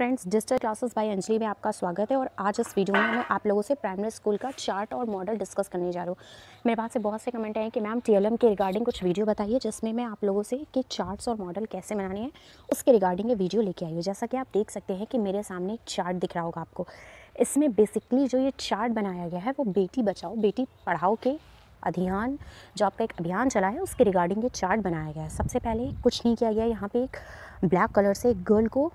Friends, digital classes bye Anjali में आपका स्वागत है। और आज इस वीडियो में मैं आप लोगों से प्राइमरी स्कूल का चार्ट और मॉडल डिस्कस करने जा रहा हूँ। मेरे पास से बहुत से कमेंट आए कि मैम टीएलएम के रिगार्डिंग कुछ वीडियो बताइए जिसमें मैं आप लोगों से कि चार्ट्स और मॉडल कैसे बनाने हैं उसके रिगार्डिंग ये वीडियो लेके आई हूँ। जैसा कि आप देख सकते हैं कि मेरे सामने एक चार्ट दिख रहा होगा आपको। इसमें बेसिकली जो ये चार्ट बनाया गया है वो बेटी बचाओ बेटी पढ़ाओ के अभियान, जो आपका एक अभियान चला है उसके रिगार्डिंग ये चार्ट बनाया गया है। सबसे पहले कुछ नहीं किया गया, यहाँ पे एक ब्लैक कलर से एक गर्ल को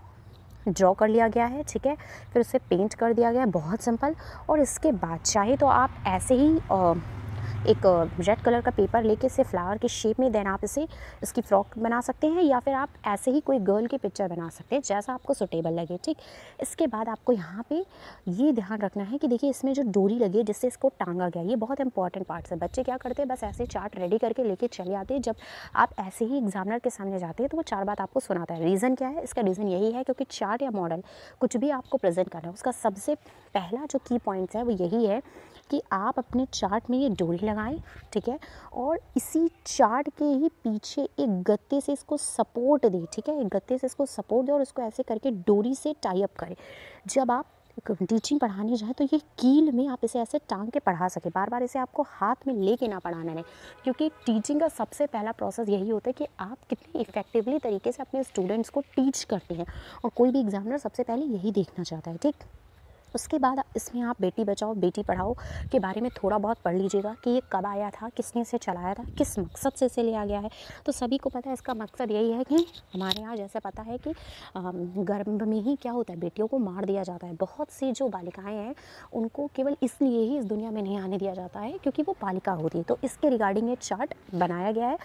ड्रॉ कर लिया गया है, ठीक है। फिर उसे पेंट कर दिया गया है, बहुत सिंपल। और इसके बाद चाहे तो आप ऐसे ही एक रेड कलर का पेपर लेके इसे फ्लावर के शेप में देन आप इसे इसकी फ्रॉक बना सकते हैं, या फिर आप ऐसे ही कोई गर्ल की पिक्चर बना सकते हैं जैसा आपको सुटेबल लगे, ठीक। इसके बाद आपको यहाँ पे ये ध्यान रखना है कि देखिए इसमें जो डोरी लगी है जिससे इसको टांगा गया, ये बहुत इंपॉर्टेंट पार्ट्स है। बच्चे क्या करते हैं, बस ऐसे चार्ट रेडी करके लेके चले आते हैं। जब आप ऐसे ही एग्जामिनर के सामने जाते हैं तो वो चार बात आपको सुनाता है। रीज़न क्या है, इसका रीज़न यही है क्योंकि चार्ट या मॉडल कुछ भी आपको प्रेजेंट करना है, उसका सबसे पहला जो की पॉइंट्स है वो यही है कि आप अपने चार्ट में ये डोरी लगाएं, ठीक है। और इसी चार्ट के ही पीछे एक गत्ते से इसको सपोर्ट दें, ठीक है। एक गत्ते से इसको सपोर्ट दें और इसको ऐसे करके डोरी से टाई अप करें। जब आप टीचिंग पढ़ाने जाएँ तो ये कील में आप इसे ऐसे टांग के पढ़ा सकें। बार बार इसे आपको हाथ में लेके ना पढ़ाना है, क्योंकि टीचिंग का सबसे पहला प्रोसेस यही होता है कि आप कितने इफेक्टिवली तरीके से अपने स्टूडेंट्स को टीच करते हैं, और कोई भी एग्जामिनर सबसे पहले यही देखना चाहता है, ठीक। उसके बाद इसमें आप बेटी बचाओ बेटी पढ़ाओ के बारे में थोड़ा बहुत पढ़ लीजिएगा कि ये कब आया था, किसने इसे चलाया था, किस मकसद से इसे लिया गया है। तो सभी को पता है इसका मकसद यही है कि हमारे यहाँ जैसे पता है कि गर्भ में ही क्या होता है, बेटियों को मार दिया जाता है। बहुत सी जो बालिकाएं हैं उनको केवल इसलिए ही इस दुनिया में नहीं आने दिया जाता है क्योंकि वो बालिका होती है। तो इसके रिगार्डिंग ये चार्ट बनाया गया है,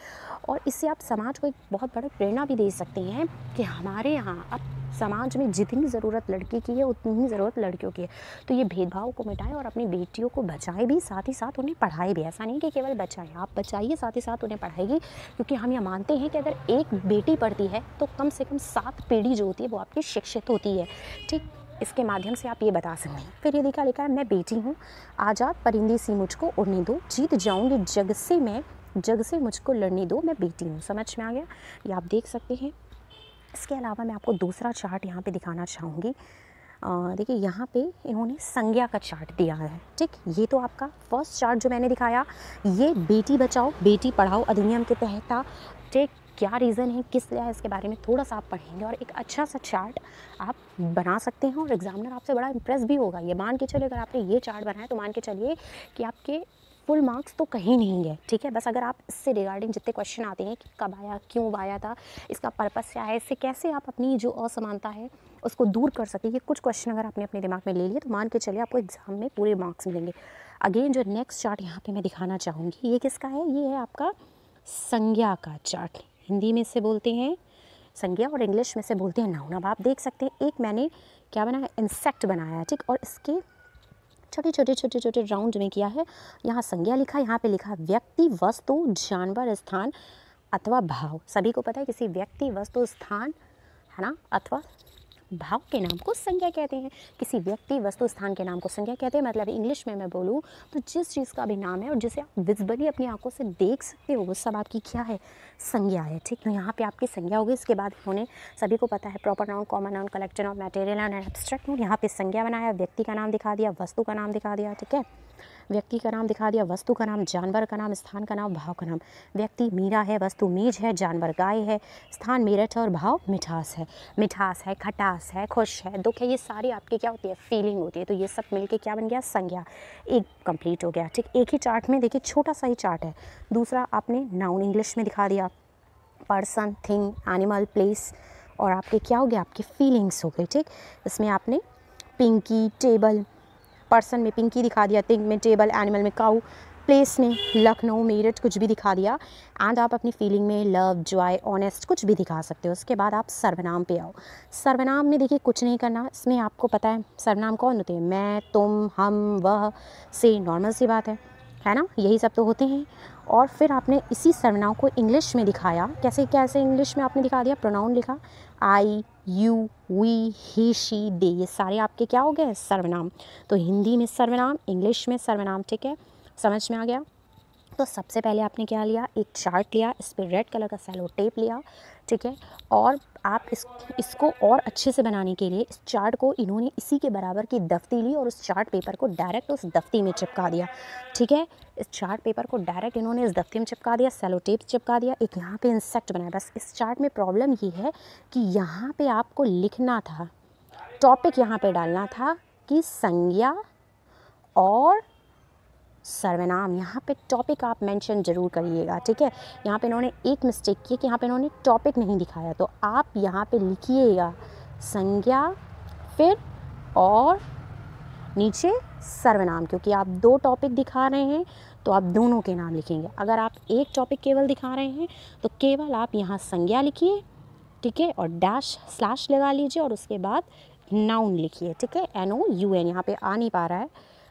और इससे आप समाज को एक बहुत बड़ा प्रेरणा भी दे सकते हैं कि हमारे यहाँ अब समाज में जितनी ज़रूरत लड़की की है उतनी ही ज़रूरत लड़कियों की है। तो ये भेदभाव को मिटाएं और अपनी बेटियों को बचाएं भी, साथ ही साथ उन्हें पढ़ाएं भी। ऐसा नहीं कि केवल बचाएं, आप बचाइए साथ ही साथ उन्हें पढ़ाइए, क्योंकि हम ये मानते हैं कि अगर एक बेटी पढ़ती है तो कम से कम 7 पीढ़ी जो होती है वो आपकी शिक्षित होती है, ठीक। इसके माध्यम से आप ये बता सकते हैं। फिर ये लिखा है, मैं बेटी हूँ आज़ाद परिंदी सी मुझको उड़ने दो, जीत जाऊँगी जग से मुझको लड़ने दो, मैं बेटी हूँ। समझ में आ गया, ये आप देख सकते हैं। इसके अलावा मैं आपको दूसरा चार्ट यहाँ पे दिखाना चाहूँगी। देखिए यहाँ पे इन्होंने संज्ञा का चार्ट दिया है, ठीक। ये तो आपका फर्स्ट चार्ट जो मैंने दिखाया ये बेटी बचाओ बेटी पढ़ाओ अधिनियम के तहत था, ठीक। क्या रीज़न है, किस लिए है, इसके बारे में थोड़ा सा आप पढ़ेंगे और एक अच्छा सा चार्ट आप बना सकते हैं, और एग्जामिनर आपसे बड़ा इम्प्रेस भी होगा। ये मान के चलिए अगर आपने ये चार्ट बनाया तो मान के चलिए कि आपके फुल मार्क्स तो कहीं नहीं है, ठीक है। बस अगर आप इससे रिगार्डिंग जितने क्वेश्चन आते हैं कि कब आया, क्यों आया था, इसका पर्पस क्या है, इससे कैसे आप अपनी जो असमानता है उसको दूर कर सकें, ये कुछ क्वेश्चन अगर आपने अपने दिमाग में ले लिए तो मान के चलिए आपको एग्जाम में पूरे मार्क्स मिलेंगे। अगेन जो नेक्स्ट चार्ट यहाँ पे मैं दिखाना चाहूँगी ये किसका है, ये है आपका संज्ञा का चार्ट। हिंदी में से बोलते हैं संज्ञा और इंग्लिश में से बोलते हैं नाउन। अब आप देख सकते हैं एक मैंने क्या बनाया, इंसेक्ट बनाया है, ठीक। और इसके छोटे छोटे राउंड में किया है। यहाँ संज्ञा लिखा, यहाँ पे लिखा व्यक्ति वस्तु जानवर स्थान अथवा भाव। सभी को पता है किसी व्यक्ति वस्तु स्थान है ना अथवा भाव के नाम को संज्ञा कहते हैं। किसी व्यक्ति वस्तु स्थान के नाम को संज्ञा कहते हैं। मतलब इंग्लिश में मैं बोलूँ तो जिस चीज़ का भी नाम है और जिसे आप विजिबली अपनी आंखों से देख सकते हो वो सब आपकी क्या है, संज्ञा है, ठीक। तो यहाँ पे आपकी संज्ञा होगी। इसके बाद उन्होंने सभी को पता है proper noun, common noun, collection of material and abstract noun. यहाँ पे संज्ञा बनाया, व्यक्ति का नाम दिखा दिया, वस्तु का नाम दिखा दिया, ठीक है। व्यक्ति का नाम दिखा दिया, वस्तु का नाम, जानवर का नाम, स्थान का नाम, भाव का नाम। व्यक्ति मीरा है, वस्तु मेज है, जानवर गाय है, स्थान मेरठ है और भाव मिठास है। मिठास है, खटास है, खुश है, दुख है, ये सारी आपकी क्या होती है, फीलिंग होती है। तो ये सब मिलके क्या बन गया, संज्ञा। एक कंप्लीट हो गया, ठीक। एक ही चार्ट में देखिए छोटा सा ही चार्ट है। दूसरा आपने नाउन इंग्लिश में दिखा दिया, पर्सन, थिंग, एनिमल, प्लेस, और आपके क्या हो गया, आपकी फीलिंग्स हो गई, ठीक। इसमें आपने पिंकी, टेबल, पर्सन में पिंकी दिखा दिया, थिंग में टेबल, एनिमल में काऊ, प्लेस में लखनऊ, मेरठ कुछ भी दिखा दिया, एंड आप अपनी फीलिंग में लव, जॉय, ऑनेस्ट कुछ भी दिखा सकते हो। उसके बाद आप सर्वनाम पे आओ। सर्वनाम में देखिए कुछ नहीं करना, इसमें आपको पता है सर्वनाम कौन होते हैं, मैं, तुम, हम, वह, से, नॉर्मल सी बात है ना, यही सब तो होते हैं। और फिर आपने इसी सर्वनाम को इंग्लिश में दिखाया, कैसे कैसे इंग्लिश में आपने दिखा दिया, प्रोनाउन लिखा, आई, यू, वी, ही, शी, दे, ये सारे आपके क्या हो गए, सर्वनाम। तो हिंदी में सर्वनाम, इंग्लिश में सर्वनाम, ठीक है, समझ में आ गया। तो सबसे पहले आपने क्या लिया, एक चार्ट लिया, इस पर रेड कलर का सेलो टेप लिया, ठीक है। और आप इसको और अच्छे से बनाने के लिए इस चार्ट को इन्होंने इसी के बराबर की दफ्ती ली और उस चार्ट पेपर को डायरेक्ट उस दफ्ती में चिपका दिया, ठीक है। इस चार्ट पेपर को डायरेक्ट इन्होंने इस दफ्ती में चिपका दिया, सेलो टेप चिपका दिया, एक यहाँ पे इंसेक्ट बनाया। बस इस चार्ट में प्रॉब्लम ये है कि यहाँ पे आपको लिखना था, टॉपिक यहाँ पे डालना था कि संज्ञा और सर्वनाम, यहाँ पे टॉपिक आप मेंशन ज़रूर करिएगा, ठीक है। यहाँ पे इन्होंने एक मिस्टेक की कि यहाँ पे इन्होंने टॉपिक नहीं दिखाया, तो आप यहाँ पे लिखिएगा संज्ञा फिर और नीचे सर्वनाम, क्योंकि आप 2 टॉपिक दिखा रहे हैं तो आप दोनों के नाम लिखेंगे। अगर आप एक टॉपिक केवल दिखा रहे हैं तो केवल आप यहाँ संज्ञा लिखिए, ठीक है, और डैश स्लैश लगा लीजिए और उसके बाद नाउन लिखिए, ठीक है, NOUN। यहाँ पे आ नहीं पा रहा है,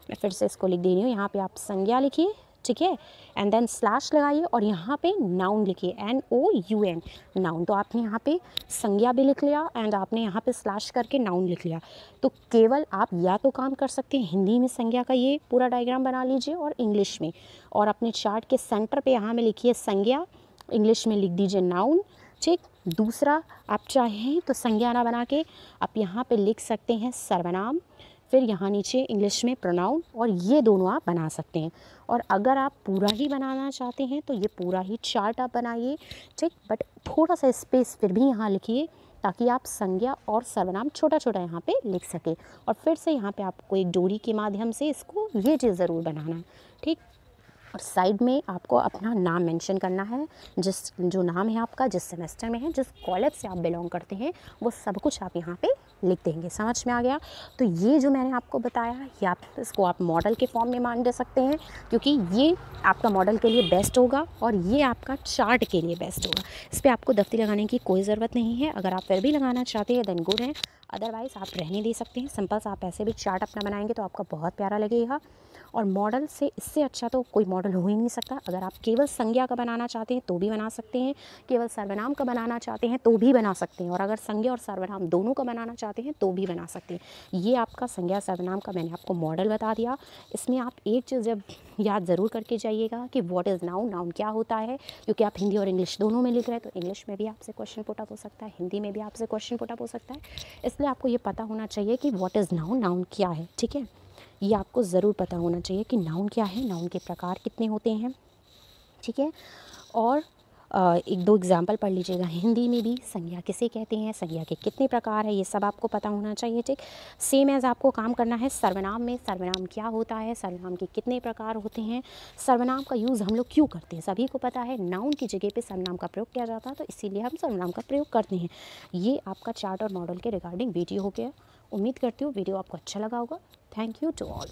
मैं फिर से इसको लिख दे रही हूँ। यहाँ पे आप संज्ञा लिखिए, ठीक है, एंड देन स्लैश लगाइए और यहाँ पे नाउन लिखिए, NOUN, नाउन। तो आपने यहाँ पे संज्ञा भी लिख लिया एंड आपने यहाँ पे स्लैश करके नाउन लिख लिया। तो केवल आप या तो काम कर सकते हैं हिंदी में संज्ञा का ये पूरा डायग्राम बना लीजिए और इंग्लिश में, और अपने चार्ट के सेंटर पे यहाँ में लिखिए संज्ञा, इंग्लिश में लिख दीजिए नाउन, ठीक। दूसरा, आप चाहें तो संज्ञा ना बना के आप यहाँ पे लिख सकते हैं सर्वनाम, फिर यहाँ नीचे इंग्लिश में प्रोनाउन, और ये दोनों आप बना सकते हैं। और अगर आप पूरा ही बनाना चाहते हैं तो ये पूरा ही चार्ट आप बनाइए, ठीक, बट थोड़ा सा स्पेस फिर भी यहाँ लिखिए ताकि आप संज्ञा और सर्वनाम छोटा छोटा यहाँ पे लिख सकें। और फिर से यहाँ पे आपको एक डोरी के माध्यम से इसको ये चीज़ ज़रूर बनाना है, ठीक। और साइड में आपको अपना नाम मेंशन करना है, जो नाम है आपका, जिस सेमेस्टर में है, जिस कॉलेज से आप बिलोंग करते हैं, वो सब कुछ आप यहाँ पे लिख देंगे। समझ में आ गया? तो ये जो मैंने आपको बताया, ये आप इसको आप मॉडल के फॉर्म में मान दे सकते हैं, क्योंकि ये आपका मॉडल के लिए बेस्ट होगा और ये आपका चार्ट के लिए बेस्ट होगा। इस पर आपको दफ्ती लगाने की कोई ज़रूरत नहीं है। अगर आप फिर भी लगाना चाहते हैं देन गुड है, अदरवाइज़ आप रहने दे सकते हैं। सिंपल सा आप ऐसे भी चार्ट अपना बनाएंगे तो आपका बहुत प्यारा लगेगा। और मॉडल से इससे अच्छा तो कोई मॉडल हो ही नहीं सकता। अगर आप केवल संज्ञा का बनाना चाहते हैं तो भी बना सकते हैं, केवल सर्वनाम का बनाना चाहते हैं तो भी बना सकते हैं, और अगर संज्ञा और सर्वनाम दोनों का बनाना चाहते हैं तो भी बना सकते हैं। ये आपका संज्ञा सर्वनाम का मैंने आपको मॉडल बता दिया। इसमें आप एक चीज़ जब याद ज़रूर करके जाइएगा कि व्हाट इज़ नाउन, नाउन क्या होता है, क्योंकि आप हिंदी और इंग्लिश दोनों में लिख रहे हैं तो इंग्लिश में भी आपसे क्वेश्चन पुट अप हो सकता है, हिंदी में भी आपसे क्वेश्चन पुट अप हो सकता है। इसलिए आपको ये पता होना चाहिए कि व्हाट इज़ नाउन, नाउन क्या है, ठीक है। ये आपको ज़रूर पता होना चाहिए कि नाउन क्या है, नाउन के प्रकार कितने होते हैं, ठीक है। और एक दो एग्जाम्पल पढ़ लीजिएगा, हिंदी में भी संज्ञा किसे कहते हैं, संज्ञा के कितने प्रकार है, ये सब आपको पता होना चाहिए, ठीक। सेम एज़ आपको काम करना है सर्वनाम में, सर्वनाम क्या होता है, सर्वनाम के कितने प्रकार होते हैं, सर्वनाम का यूज़ हम लोग क्यों करते हैं, सभी को पता है नाउन की जगह पे सर्वनाम का प्रयोग किया जाता है, तो इसीलिए हम सर्वनाम का प्रयोग करते हैं। ये आपका चार्ट और मॉडल के रिगार्डिंग वीडियो हो गया। उम्मीद करती हूँ वीडियो आपको अच्छा लगा होगा। Thank you to all.